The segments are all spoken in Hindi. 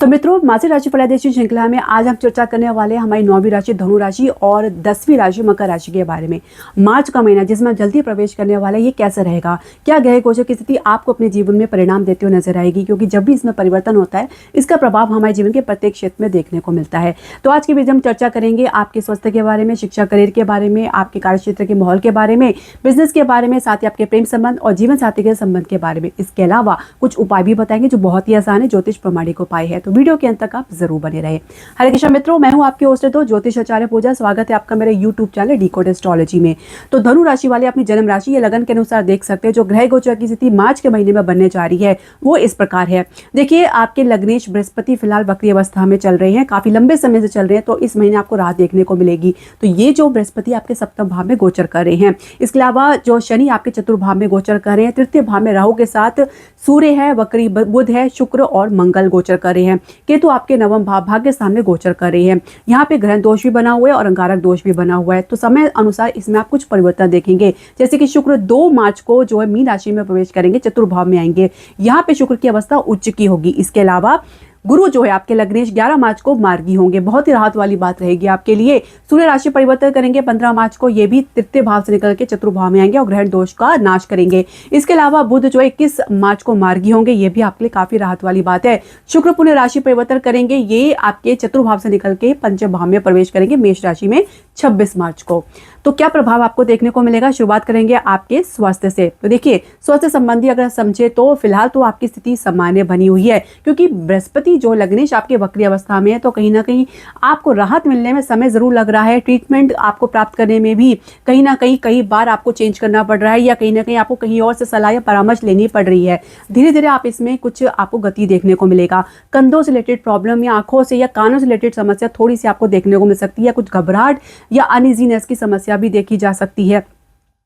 तो मित्रों, मासिक राशि फलादेशी श्रृंखला में आज हम चर्चा करने वाले हैं हमारी 9वीं राशि धनु राशि और 10वीं राशि मकर राशि के बारे में। मार्च का महीना जिसमें जल्दी प्रवेश करने वाला है, ये कैसा रहेगा, क्या ग्रह गोचर की स्थिति आपको अपने जीवन में परिणाम देते हुए नजर आएगी, क्योंकि जब भी इसमें परिवर्तन होता है इसका प्रभाव हमारे जीवन के प्रत्येक क्षेत्र में देखने को मिलता है। तो आज के वीडियो हम चर्चा करेंगे आपके स्वास्थ्य के बारे में, शिक्षा करियर के बारे में, आपके कार्य क्षेत्र के माहौल के बारे में, बिजनेस के बारे में, साथ ही आपके प्रेम संबंध और जीवन साथी के संबंध के बारे में। इसके अलावा कुछ उपाय भी बताएंगे जो बहुत ही आसान है, ज्योतिष प्रमाणिक उपाय है। तो वीडियो के अंत तक आप जरूर बने रहे। हरे कृष्ण मित्रों, मैं हूं आपके होस्ट तो ज्योतिष आचार्य पूजा। स्वागत है आपका मेरे यूट्यूब चैनल डिकोड एस्ट्रोलॉजी में। तो धनु राशि वाले अपनी जन्म राशि या लगन के अनुसार देख सकते हैं जो ग्रह गोचर की स्थिति मार्च के महीने में बनने जा रही है वो इस प्रकार है। देखिए, आपके लग्नेश बृहस्पति फिलहाल वक्री अवस्था में चल रहे हैं, काफी लंबे समय से चल रहे हैं, तो इस महीने आपको राहत देखने को मिलेगी। तो ये जो बृहस्पति आपके सप्तम भाव में गोचर कर रहे हैं, इसके अलावा जो शनि आपके चतुर्थ भाव में गोचर कर रहे हैं, तृतीय भाव में राहु के साथ सूर्य है, वक्री बुध है, शुक्र और मंगल गोचर कर रहे हैं, केतु आपके नवम भाव भाग्य स्थान में गोचर कर रहे हैं। यहाँ पे ग्रहण दोष भी बना हुआ है और अंगारक दोष भी बना हुआ है। तो समय अनुसार इसमें आप कुछ परिवर्तन देखेंगे, जैसे कि शुक्र 2 मार्च को जो है मीन राशि में प्रवेश करेंगे, चतुर्भाव में आएंगे। यहाँ पे शुक्र की अवस्था उच्च की होगी। इसके अलावा गुरु जो है आपके लग्नेश 11 मार्च को मार्गी होंगे, बहुत ही राहत वाली बात रहेगी आपके लिए। सूर्य राशि परिवर्तन करेंगे 15 मार्च को, ये भी तृतीय भाव से निकल के चतुर्भाव में आएंगे और ग्रहण दोष का नाश करेंगे। इसके अलावा बुध जो 21 मार्च को मार्गी होंगे, ये भी आपके लिए काफी राहत वाली बात है। शुक्र पुण्य राशि परिवर्तन करेंगे, ये आपके चतुर्भाव से निकल के पंचम भाव में प्रवेश करेंगे मेष राशि में 26 मार्च को। तो क्या प्रभाव आपको देखने को मिलेगा? शुरुआत करेंगे आपके स्वास्थ्य से। तो देखिए, स्वास्थ्य संबंधी अगर समझे तो फिलहाल तो आपकी स्थिति सामान्य बनी हुई है, क्योंकि बृहस्पति जो लग्नेश आपके वक्री अवस्था में है, तो कहीं ना कहीं आपको राहत मिलने में समय जरूर लग रहा है। ट्रीटमेंट आपको प्राप्त करने में भी कहीं ना कहीं कई बार आपको चेंज करना पड़ रहा है, या कहीं ना कहीं आपको कहीं और से सलाह या परामर्श लेनी पड़ रही है। धीरे धीरे आप इसमें कुछ आपको गति देखने को मिलेगा। कंधों से रिलेटेड प्रॉब्लम या आंखों से या कानों से रिलेटेड समस्या थोड़ी सी आपको देखने को मिल सकती है। कुछ घबराहट या अनइजीनेस की समस्या भी देखी जा सकती है।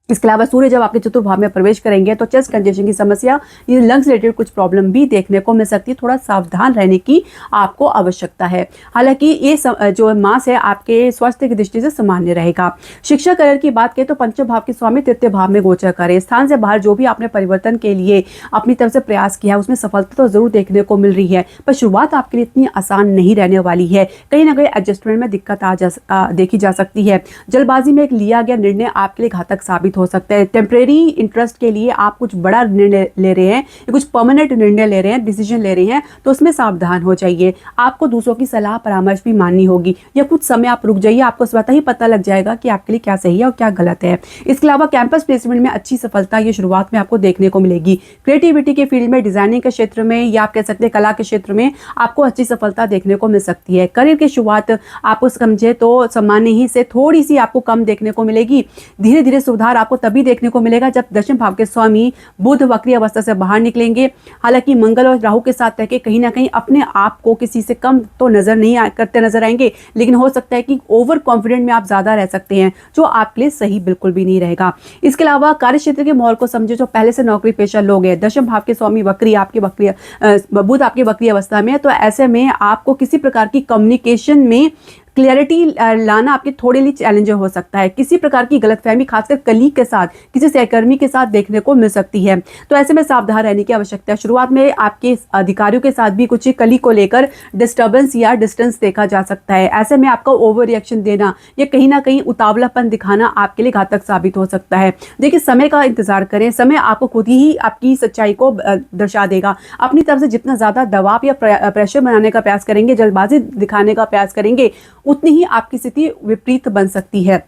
इसके अलावा सूर्य जब आपके चतुर्भाव में प्रवेश करेंगे तो चेस्ट कंजेशन की समस्या, ये लंग्स रिलेटेड कुछ प्रॉब्लम भी देखने को मिल सकती है। थोड़ा सावधान रहने की आपको आवश्यकता है। हालांकि ये जो मास है आपके स्वास्थ्य की दृष्टि से सामान्य रहेगा। शिक्षा करियर की बात करें तो पंचम भाव के स्वामी तृतीय भाव में गोचर करें। स्थान से बाहर जो भी आपने परिवर्तन के लिए अपनी तरफ से प्रयास किया है उसमें सफलता तो जरूर देखने को मिल रही है, पर शुरुआत आपके लिए इतनी आसान नहीं रहने वाली है। कहीं ना कहीं एडजस्टमेंट में दिक्कत देखी जा सकती है। जल्दबाजी में एक लिया गया निर्णय आपके लिए घातक साबित हो सकता है। टेम्परेरी इंटरेस्ट के लिए आप कुछ बड़ा निर्णय ले रहे हैं या कुछ परमानेंट निर्णय ले रहे हैं, डिसीजन ले रहे हैं, तो उसमें सावधान हो जाइए। आपको दूसरों की सलाह परामर्श भी माननी होगी, या कुछ समय आप रुक जाइए, आपको स्वतः ही पता लग जाएगा कि आपके लिए क्या सही है और क्या गलत है। इसके अलावा कैंपस प्लेसमेंट में अच्छी सफलता ये शुरुआत में आपको देखने को मिलेगी। क्रिएटिविटी के फील्ड में, डिजाइनिंग के क्षेत्र में, या आप कह सकते हैं कला के क्षेत्र में आपको अच्छी सफलता देखने को मिल सकती है। करियर की शुरुआत आपको समझे तो सामान्य ही से थोड़ी सी आपको कम देखने को मिलेगी। धीरे धीरे सुधार आपको तभी देखने को मिलेगा जब दशम भाव के स्वामी बुध वक्री अवस्था से बाहर निकलेंगे। हालांकि मंगल और राहु के साथ रहकर कहीं ना कहीं अपने आप को किसी से कम तो नजर नहीं करते नजर आएंगे, लेकिन हो सकता है कि ओवर कॉन्फिडेंट में आप ज्यादा रह सकते हैं, जो आपके लिए सही बिल्कुल भी नहीं रहेगा। इसके अलावा कार्य क्षेत्र के माहौल को समझे, जो पहले से नौकरी पेशा लोग हैं, दशम भाव के स्वामी वक्री आपके बुध आपकी वक्री अवस्था में है, तो ऐसे में आपको किसी प्रकार की कम्युनिकेशन में क्लियरिटी लाना आपके थोड़े लिए चैलेंज हो सकता है। किसी प्रकार की गलतफहमी खासकर कलीग के साथ, किसी सहकर्मी के साथ देखने को मिल सकती है, तो ऐसे में सावधान रहने की आवश्यकता है। शुरुआत में आपके अधिकारियों के साथ भी कुछ कलीग को लेकर डिस्टर्बेंस या डिस्टेंस देखा जा सकता है। ऐसे में आपका ओवर रिएक्शन देना या कहीं ना कहीं उतावलापन दिखाना आपके लिए घातक साबित हो सकता है। देखिए, समय का इंतजार करें, समय आपको खुद ही आपकी सच्चाई को दर्शा देगा। अपनी तरफ से जितना ज्यादा दबाव या प्रेशर बनाने का प्रयास करेंगे, जल्दबाजी दिखाने का प्रयास करेंगे, उतनी ही आपकी स्थिति विपरीत बन सकती है।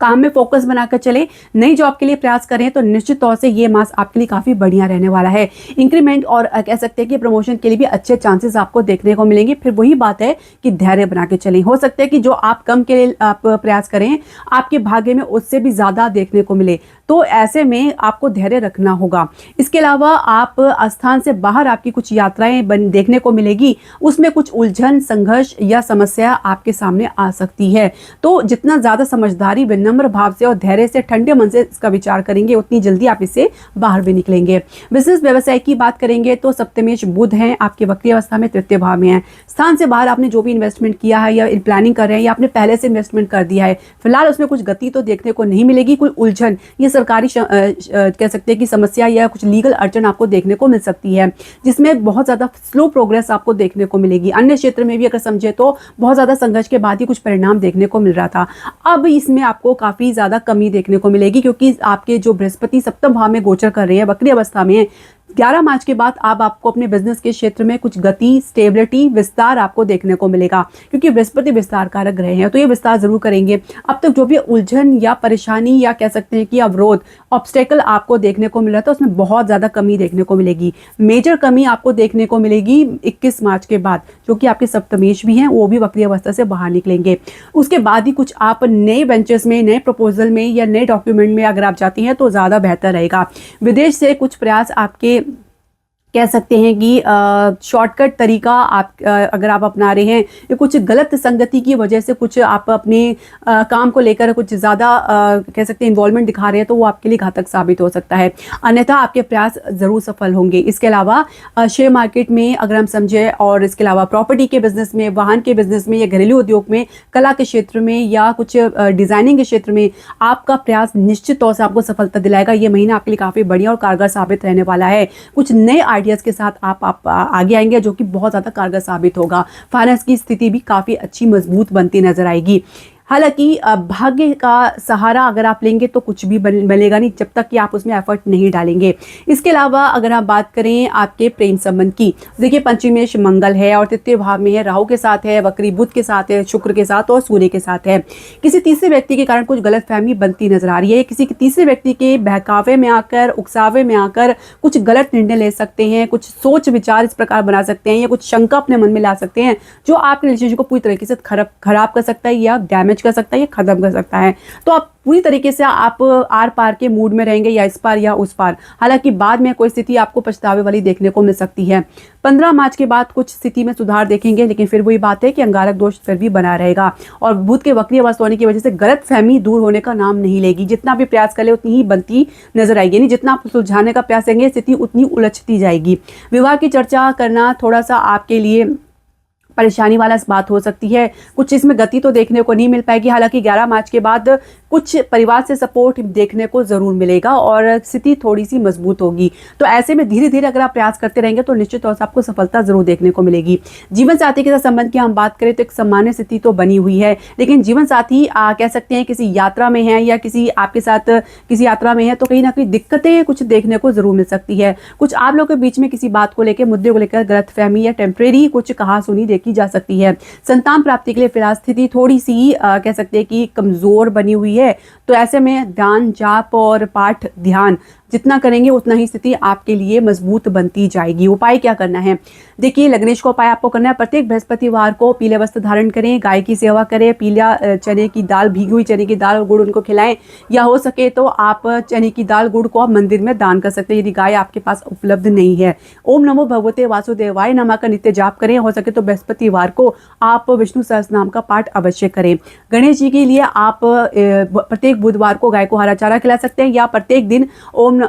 काम में फोकस बनाकर चले, नई जॉब के लिए प्रयास करें तो निश्चित तौर से ये मास आपके लिए काफी बढ़िया रहने वाला है। इंक्रीमेंट और कह सकते हैं कि प्रमोशन के लिए भी अच्छे चांसेस आपको देखने को मिलेंगे। फिर वही बात है कि धैर्य बना के चलें। हो सकता है कि जो आप कम के लिए आप प्रयास करें, आपके भाग्य में उससे भी ज्यादा देखने को मिले, तो ऐसे में आपको धैर्य रखना होगा। इसके अलावा आप स्थान से बाहर आपकी कुछ यात्राएं देखने को मिलेगी, उसमें कुछ उलझन, संघर्ष या समस्या आपके सामने आ सकती है। तो जितना ज्यादा समझदारी, विनम्र भाव से और धैर्य से, ठंडे मन से इसका विचार करेंगे, उतनी जल्दी आप इससे बाहर भी निकलेंगे। बिजनेस व्यवसाय की बात करेंगे तो सप्तमेश बुध हैं आपकी वक्री अवस्था में, तृतीय भाव में है। स्थान से बाहर आपने जो भी इन्वेस्टमेंट किया है या प्लानिंग कर रहे हैं, या आपने पहले से इन्वेस्टमेंट कर दिया है, फिलहाल उसमें कुछ गति तो देखने को नहीं मिलेगी। कोई उलझन, ये सरकारी कह सकते हैं कि समस्या या कुछ लीगल अड़चन आपको देखने को मिल सकती है, जिसमें बहुत ज़्यादा स्लो प्रोग्रेस आपको देखने को मिलेगी। अन्य क्षेत्र में भी अगर समझे तो बहुत ज़्यादा संघर्ष के बाद ही कुछ परिणाम देखने को मिल रहा था, अब इसमें आपको काफ़ी ज़्यादा कमी देखने को मिलेगी, क्योंकि आपके जो बृहस्पति सप्तम भाव में गोचर कर रहे हैं वक्री अवस्था में, 11 मार्च के बाद अब आपको अपने बिजनेस के क्षेत्र में कुछ गति, स्टेबिलिटी, विस्तार आपको देखने को मिलेगा, क्योंकि बृहस्पति विस्तार कारक ग्रह हैं, तो ये विस्तार जरूर करेंगे। अब तक जो भी उलझन या परेशानी या कह सकते हैं कि अवरोध, ऑब्स्टेकल आपको देखने को मिल रहा था, उसमें बहुत ज़्यादा कमी देखने को मिलेगी। मेजर कमी आपको देखने को मिलेगी 21 मार्च के बाद, जो कि आपके सप्तमेश भी हैं, वो भी वक्री अवस्था से बाहर निकलेंगे। उसके बाद ही कुछ आप नए वेंचर्स में, नए प्रपोजल में या नए डॉक्यूमेंट में अगर आप जाती हैं तो ज़्यादा बेहतर रहेगा। विदेश से कुछ प्रयास आपके कह सकते हैं कि शॉर्टकट तरीका आप अगर आप अपना रहे हैं, या कुछ गलत संगति की वजह से कुछ आप अपने काम को लेकर कुछ ज़्यादा कह सकते हैं इन्वॉल्वमेंट दिखा रहे हैं, तो वो आपके लिए घातक साबित हो सकता है, अन्यथा आपके प्रयास ज़रूर सफल होंगे। इसके अलावा शेयर मार्केट में अगर हम समझें, और इसके अलावा प्रॉपर्टी के बिजनेस में, वाहन के बिजनेस में, या घरेलू उद्योग में, कला के क्षेत्र में, या कुछ डिज़ाइनिंग के क्षेत्र में आपका प्रयास निश्चित तौर से आपको सफलता दिलाएगा। ये महीना आपके लिए काफ़ी बढ़िया और कारगर साबित रहने वाला है। कुछ नए आइडियाज़ के साथ आप आगे आएंगे, जो कि बहुत ज़्यादा कारगर साबित होगा। फाइनेंस की स्थिति भी काफ़ी अच्छी मजबूत बनती नजर आएगी। हालांकि भाग्य का सहारा अगर आप लेंगे तो कुछ भी बनेगा नहीं, जब तक कि आप उसमें एफर्ट नहीं डालेंगे। इसके अलावा अगर आप बात करें आपके प्रेम संबंध की, देखिए पंचमेश मंगल है और तृतीय भाव में है, राहु के साथ है, वक्री बुध के साथ है, शुक्र के साथ और सूर्य के साथ है। किसी तीसरे व्यक्ति के कारण कुछ गलतफहमी बनती नजर आ रही है। किसी तीसरे व्यक्ति के बहकावे में आकर, उकसावे में आकर कुछ गलत निर्णय ले सकते हैं, कुछ सोच विचार इस प्रकार बना सकते हैं, या कुछ शंका अपने मन में ला सकते हैं, जो आपके रिलेशनशिप को पूरी तरीके से खराब कर सकता है, या डैमेज कर सकता है, या खत्म कर सकता है। तो आप पूरी तरीके से आप आर पार के मूड में रहेंगे, या इस पार या उस पार। हालांकि बाद में कोई स्थिति आपको पछतावे वाली देखने को मिल सकती है। 15 मार्च के बाद कुछ स्थिति में सुधार देखेंगे, लेकिन फिर वही बात है कि अंगारक दोष फिर भी बना रहेगा, और बुध के वक्री अवस्था होने की वजह से गलत फहमी दूर होने का नाम नहीं लेगी। जितना भी प्रयास कर ले उतनी ही बनती नजर आएगी, यानी जितना आप सुलझाने का प्रयास करेंगे स्थिति उतनी उलझती जाएगी। विवाह की चर्चा करना थोड़ा सा आपके लिए परेशानी वाला बात हो सकती है। कुछ इसमें गति तो देखने को नहीं मिल पाएगी। हालांकि 11 मार्च के बाद कुछ परिवार से सपोर्ट देखने को जरूर मिलेगा और स्थिति थोड़ी सी मजबूत होगी। तो ऐसे में धीरे धीरे अगर आप प्रयास करते रहेंगे तो निश्चित तौर से आपको सफलता जरूर देखने को मिलेगी। जीवन साथी के साथ संबंध की हम बात करें तो एक सामान्य स्थिति तो बनी हुई है, लेकिन जीवन साथी कह सकते हैं किसी यात्रा में है, या किसी आपके साथ किसी यात्रा में है, तो कहीं ना कहीं दिक्कतें कुछ देखने को जरूर मिल सकती है। कुछ आप लोगों के बीच में किसी बात को लेकर, मुद्दे को लेकर गलतफहमी या टेम्परेरी कुछ कहासुनी की जा सकती है। संतान प्राप्ति के लिए फिलहाल स्थिति थोड़ी सी कह सकते हैं कि कमजोर बनी हुई है। तो ऐसे में दान, जाप और पाठ ध्यान जितना करेंगे उतना ही स्थिति आपके लिए मजबूत बनती जाएगी। उपाय क्या करना है? देखिए, लग्नेश का उपाय आपको करना है, प्रत्येक बृहस्पतिवार को पीले वस्त्र धारण करें, गाय की सेवा करें, पीला चने की दाल, भीगी हुई चने की दाल और गुड़ उनको खिलाएं, या हो सके तो आप चने की दाल गुड़ को आप मंदिर में दान कर सकते हैं यदि गाय आपके पास उपलब्ध नहीं है। ओम नमो भगवते वासुदेवाय नमः का नित्य जाप करें। हो सके तो बृहस्पतिवार को आप विष्णु सहस्त्रनाम का पाठ अवश्य करें। गणेश जी के लिए आप प्रत्येक बुधवार को गाय को हरा चारा खिला सकते हैं, या प्रत्येक दिन ओम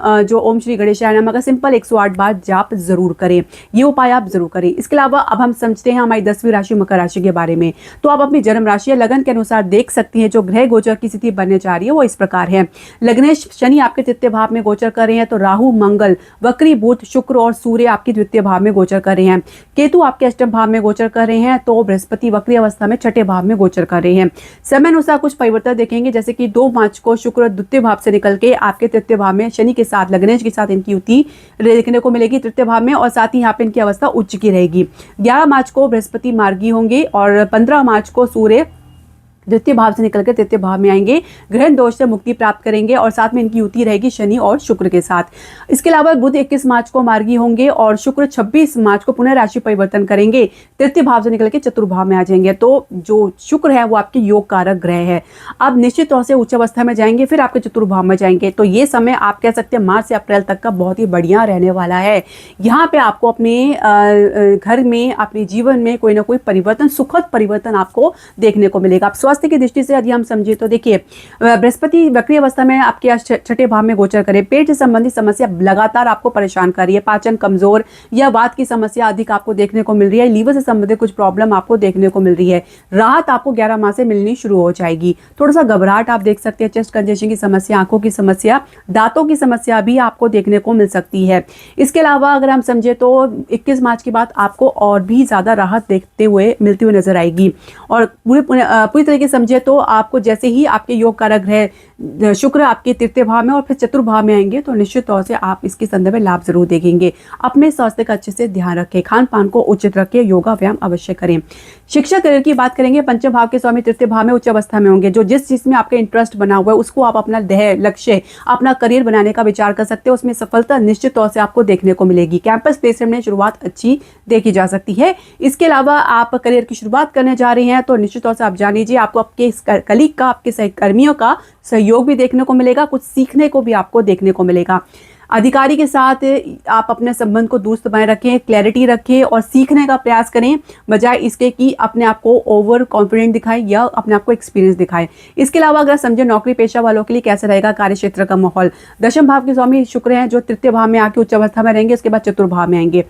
श्री गणेशाय नमः का सिंपल 108 बार जाप जरूर करें। ये उपाय आप जरूर करें। इसके अलावा अब हम समझते हैं हमारी 10वीं राशि मकर राशि के बारे में। तो आप अपनी जन्म राशि या लगन के अनुसार देख सकती हैं जो ग्रह गोचर की स्थिति बनने जा रही है वो इस प्रकार है। लग्नेश शनि आपके तृतीय भाव में गोचर कर रहे हैं, तो राहु, मंगल, वक्री बुध, शुक्र और सूर्य आपके द्वितीय भाव में गोचर कर रहे हैं। केतु आपके अष्टम भाव में गोचर कर रहे हैं, तो बृहस्पति वक्री अवस्था में छठे भाव में गोचर कर रहे हैं। समय अनुसार कुछ परिवर्तन देखेंगे, जैसे कि 2 मार्च को शुक्र द्वितीय भाव से निकल के आपके तृतीय भाव में शनि के साथ, लग्नेश के साथ इनकी युति देखने को मिलेगी तृतीय भाव में, और साथ ही यहाँ पे इनकी अवस्था उच्च की रहेगी। 11 मार्च को बृहस्पति मार्गी होंगे, और 15 मार्च को सूर्य द्वितीय भाव से निकलकर तृतीय भाव में आएंगे, ग्रहण दोष से मुक्ति प्राप्त करेंगे, और साथ में इनकी युति रहेगी शनि और शुक्र के साथ। इसके अलावा बुध 21 मार्च को मार्गी होंगे, और शुक्र 26 मार्च को पुनः राशि परिवर्तन करेंगे, तृतीय भाव से निकल के चतुर्भाव में आ जाएंगे। तो जो शुक्र है वो आपके योग कारक ग्रह है। अब निश्चित तौर से उच्च अवस्था में जाएंगे, फिर आपके चतुर्भाव में जाएंगे। तो ये समय आप कह सकते हैं मार्च से अप्रैल तक का बहुत ही बढ़िया रहने वाला है। यहाँ पे आपको अपने घर में, अपने जीवन में कोई ना कोई परिवर्तन, सुखद परिवर्तन आपको देखने को मिलेगा। आप स्वास्थ्य की दृष्टि से यदि हम समझे तो देखिए, बृहस्पति वक्री अवस्था में आपके आज छठे भाव में गोचर करे, पेट से संबंधित समस्या लगातार आपको परेशान कर रही है, पाचन कमजोर या वात की समस्या अधिक आपको देखने को मिल रही है, लीवर से संबंधित कुछ प्रॉब्लम आपको देखने को मिल रही है। राहत आपको 11 माह से मिलनी शुरू हो जाएगी। थोड़ा सा घबराहट आप देख सकते हैं, चेस्ट कंजेशन की समस्या, आंखों की समस्या, दांतों की समस्या भी आपको देखने को मिल सकती है। इसके अलावा अगर हम समझे तो 21 मार्च के बाद आपको और भी ज्यादा राहत मिलती हुई नजर आएगी। और पूरी तरीके से समझे तो आपको जैसे ही आपके योग कारक ग्रह शुक्र आपके तृतीय भाव में और फिर चतुर्थ भाव में आएंगे तो निश्चित तौर से आप इसके संदर्भ में लाभ जरूर देखेंगे। अपने स्वास्थ्य का अच्छे से ध्यान रखें, खान पान को उचित रखें, योगा व्यायाम अवश्य करें। शिक्षा करियर की बात करेंगे, पंचम भाव के स्वामी तृतीय भाव में उच्च अवस्था में होंगे। जो जिस चीज में आपका इंटरेस्ट बना हुआ है उसको आप अपना ध्येय लक्ष्य अपना करियर बनाने का विचार कर सकते हो, उसमें सफलता निश्चित तौर से आपको देखने को मिलेगी। कैंपस प्लेसमेंट में शुरुआत अच्छी देखी जा सकती है। इसके अलावा आप करियर की शुरुआत करने जा रहे हैं तो निश्चित तौर से आप जान लीजिए आपको आपके कलीग का, आपके सहकर्मियों का सहयोग भी देखने को मिलेगा, कुछ सीखने को भी आपको देखने को मिलेगा। अधिकारी के साथ आप अपने संबंध को दुरुस्त बनाए रखें, क्लैरिटी रखें और सीखने का प्रयास करें, बजाय इसके कि अपने आप को ओवर कॉन्फिडेंट दिखाएं या अपने आप को एक्सपीरियंस दिखाएं। इसके अलावा अगर समझे नौकरी पेशा वालों के लिए कैसे रहेगा कार्य क्षेत्र का माहौल, दशम भाव के स्वामी शुक्र हैं जो तृतीय भाव में आके उच्च अवस्था में रहेंगे, उसके बाद चतुर्थ भाव में आएंगे।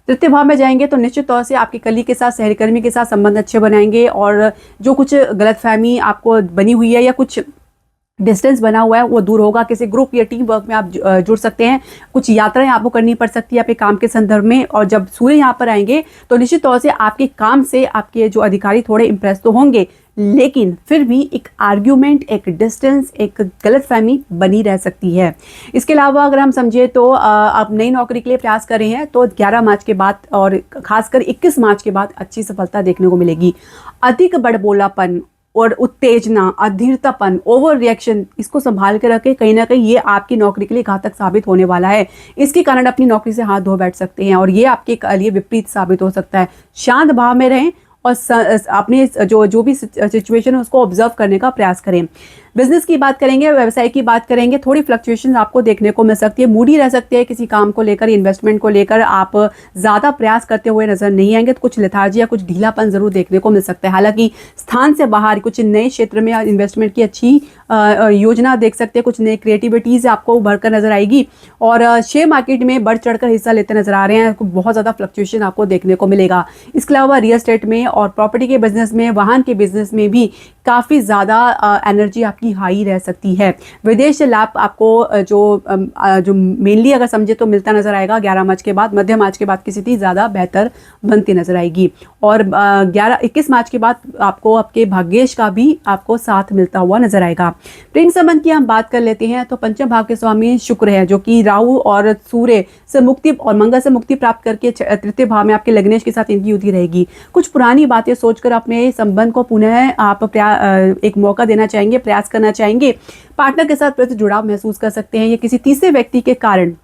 तृतीय भाव में जाएंगे तो निश्चित तौर से आपके कलीग के साथ, सहकर्मी के साथ संबंध अच्छे बनाएंगे और जो कुछ गलतफहमी आपको बनी हुई है या कुछ डिस्टेंस बना हुआ है वो दूर होगा। किसी ग्रुप या टीम वर्क में आप जुड़ सकते हैं। कुछ यात्राएं आपको करनी पड़ सकती है आपके काम के संदर्भ में। और जब सूर्य यहाँ पर आएंगे तो निश्चित तौर से आपके काम से आपके जो अधिकारी थोड़े इंप्रेस तो होंगे, लेकिन फिर भी एक आर्ग्यूमेंट, एक डिस्टेंस, एक गलतफहमी बनी रह सकती है। इसके अलावा अगर हम समझे तो आप नई नौकरी के लिए प्रयास कर रहे हैं तो 11 मार्च के बाद और खासकर 21 मार्च के बाद अच्छी सफलता देखने को मिलेगी। अधिक बड़बोलापन और उत्तेजना, अधीरतापन, ओवर रिएक्शन, इसको संभाल के रखें। कहीं ना कहीं ये आपकी नौकरी के लिए घातक साबित होने वाला है। इसके कारण अपनी नौकरी से हाथ धो बैठ सकते हैं और ये आपके लिए विपरीत साबित हो सकता है। शांत भाव में रहें और अपने जो भी सिचुएशन है उसको ऑब्जर्व करने का प्रयास करें। बिजनेस की बात करेंगे, व्यवसाय की बात करेंगे, थोड़ी फ्लक्चुएशन आपको देखने को मिल सकती है। मूडी रह सकती है किसी काम को लेकर, इन्वेस्टमेंट को लेकर आप ज़्यादा प्रयास करते हुए नजर नहीं आएंगे तो कुछ लेथार्जी या कुछ ढीलापन जरूर देखने को मिल सकता है। हालांकि स्थान से बाहर कुछ नए क्षेत्र में इन्वेस्टमेंट की अच्छी योजना देख सकते हैं। कुछ नई क्रिएटिविटीज आपको उभरकर नजर आएगी और शेयर मार्केट में बढ़ चढ़कर हिस्सा लेते नजर आ रहे हैं। बहुत ज़्यादा फ्लक्चुएशन आपको देखने को मिलेगा। इसके अलावा रियल एस्टेट में और प्रॉपर्टी के बिजनेस में, वाहन के बिजनेस में भी काफ़ी ज़्यादा एनर्जी आपकी हाई रह सकती है। विदेश से लाभ आपको जो मेनली अगर समझे तो मिलता नजर आएगा 11 मार्च के बाद। मध्य मार्च के बाद की स्थिति ज़्यादा बेहतर बनती नजर आएगी और 21 मार्च के बाद आपको आपके भाग्येश का भी आपको साथ मिलता हुआ नजर आएगा। प्रेम संबंध की हम बात कर लेते हैं तो पंचम भाव के स्वामी शुक्र है जो कि राहु और सूर्य से मुक्ति और मंगल से मुक्ति प्राप्त करके तृतीय भाव में आपके लग्नेश के साथ इनकी युति रहेगी। कुछ पुरानी बातें सोचकर अपने संबंध को पुनः आप एक मौका देना चाहेंगे, प्रयास करना चाहेंगे। पार्टनर के साथ प्रति जुड़ाव महसूस कर सकते हैं। ये किसी तीसरे व्यक्ति के कारण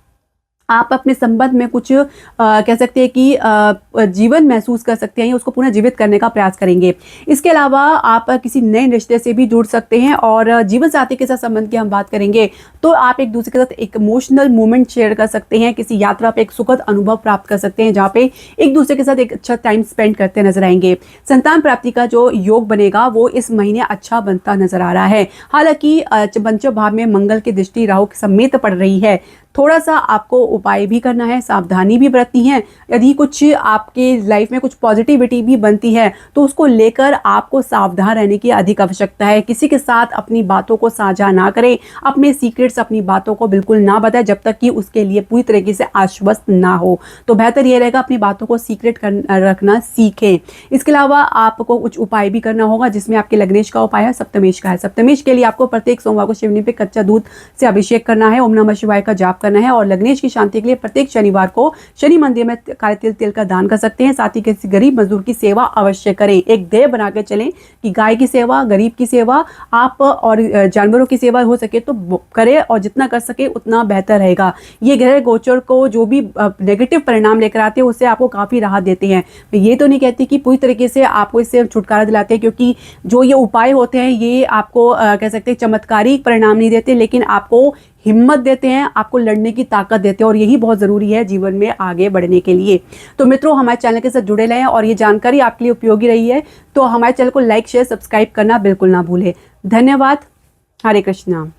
आप अपने संबंध में कुछ कह सकते हैं कि जीवन महसूस कर सकते हैं, उसको पुनः जीवित करने का प्रयास करेंगे। इसके अलावा आप किसी नए रिश्ते से भी जुड़ सकते हैं और जीवन साथी के साथ संबंध की हम बात करेंगे तो आप एक दूसरे के साथ एक इमोशनल मोमेंट शेयर कर सकते हैं। किसी यात्रा पे एक सुखद अनुभव प्राप्त कर सकते हैं जहाँ पे एक दूसरे के साथ एक अच्छा टाइम स्पेंड करते नजर आएंगे। संतान प्राप्ति का जो योग बनेगा वो इस महीने अच्छा बनता नजर आ रहा है। हालांकि पंचम भाव में मंगल की दृष्टि राहु समेत पड़ रही है। थोड़ा सा आपको उपाय भी करना है, सावधानी भी बरतनी है। यदि कुछ आपके लाइफ में कुछ पॉजिटिविटी भी बनती है तो उसको लेकर आपको सावधान रहने की अधिक आवश्यकता है। किसी के साथ अपनी बातों को साझा ना करें, अपने सीक्रेट्स, अपनी बातों को बिल्कुल ना बताएं जब तक कि उसके लिए पूरी तरीके से आश्वस्त ना हो। तो बेहतर ये रहेगा अपनी बातों को सीक्रेट रखना सीखें। इसके अलावा आपको कुछ उपाय भी करना होगा जिसमें आपके लग्नेश का उपाय है, सप्तमेश का है। सप्तमेश के लिए आपको प्रत्येक सोमवार को शिवलिंग पे कच्चा दूध से अभिषेक करना है, ओम नमः शिवाय का जाप करना है और लग्नेश की शांति के लिए प्रत्येक शनिवार को शनि मंदिर में काले तेल का दान कर सकते हैं। साथ ही किसी गरीब मजदूर की सेवा अवश्य करें। एक ध्येय बना के चलें कि गाय की सेवा, गरीब की सेवा, आप और जानवरों की सेवा हो सके तो करें और जितना कर सके उतना बेहतर रहेगा। ये ग्रह गोचर को जो भी नेगेटिव परिणाम लेकर आते हैं उससे आपको काफी राहत देते हैं। मैं ये तो नहीं कहती कि पूरी तरीके से आपको इससे छुटकारा दिलाते हैं, क्योंकि जो ये उपाय होते हैं ये आपको कह सकते हैं चमत्कारिक परिणाम नहीं देते, लेकिन आपको हिम्मत देते हैं, आपको लड़ने की ताकत देते हैं, और यही बहुत ज़रूरी है जीवन में आगे बढ़ने के लिए। तो मित्रों, हमारे चैनल के साथ जुड़े रहें और ये जानकारी आपके लिए उपयोगी रही है तो हमारे चैनल को लाइक शेयर सब्सक्राइब करना बिल्कुल ना भूलें। धन्यवाद। हरे कृष्णा।